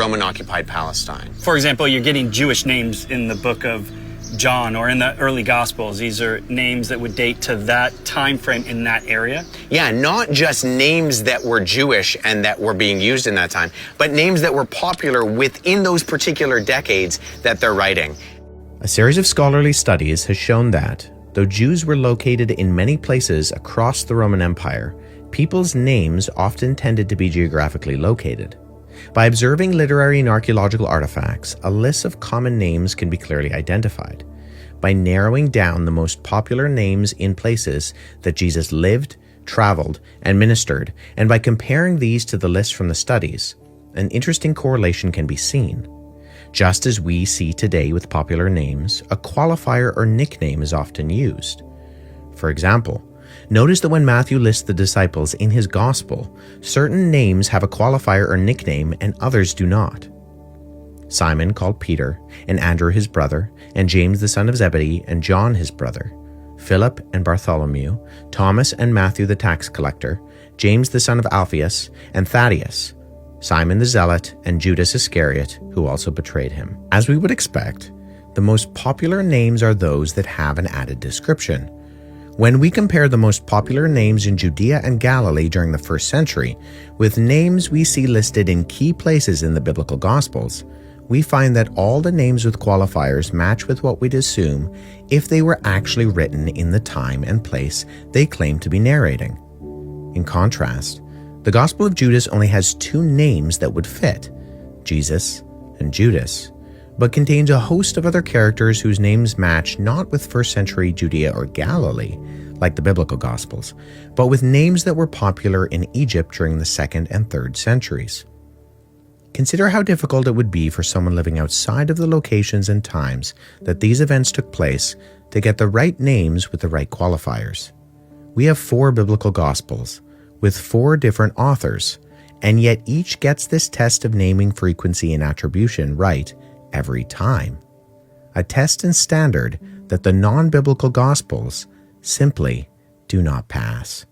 Roman-occupied Palestine. For example, you're getting Jewish names in the book of John or in the early Gospels. These are names that would date to that time frame in that area. Yeah, not just names that were Jewish and that were being used in that time, but names that were popular within those particular decades that they're writing. A series of scholarly studies has shown that, though Jews were located in many places across the Roman Empire, people's names often tended to be geographically located. By observing literary and archaeological artifacts, a list of common names can be clearly identified. By narrowing down the most popular names in places that Jesus lived, traveled, and ministered, and by comparing these to the list from the studies, an interesting correlation can be seen. Just as we see today with popular names, a qualifier or nickname is often used. For example, notice that when Matthew lists the disciples in his gospel, certain names have a qualifier or nickname and others do not. Simon, called Peter, and Andrew his brother, and James the son of Zebedee, and John his brother, Philip and Bartholomew, Thomas and Matthew the tax collector, James the son of Alphaeus, and Thaddeus, Simon the Zealot, and Judas Iscariot, who also betrayed him. As we would expect, the most popular names are those that have an added description. When we compare the most popular names in Judea and Galilee during the first century with names we see listed in key places in the biblical Gospels, we find that all the names with qualifiers match with what we'd assume if they were actually written in the time and place they claim to be narrating. In contrast, the Gospel of Judas only has two names that would fit, Jesus and Judas, but contains a host of other characters whose names match not with first century Judea or Galilee, like the biblical Gospels, but with names that were popular in Egypt during the 2nd and 3rd centuries. Consider how difficult it would be for someone living outside of the locations and times that these events took place to get the right names with the right qualifiers. We have 4 biblical Gospels, with 4 different authors, and yet each gets this test of naming frequency and attribution right every time. A test and standard that the non-biblical Gospels simply do not pass.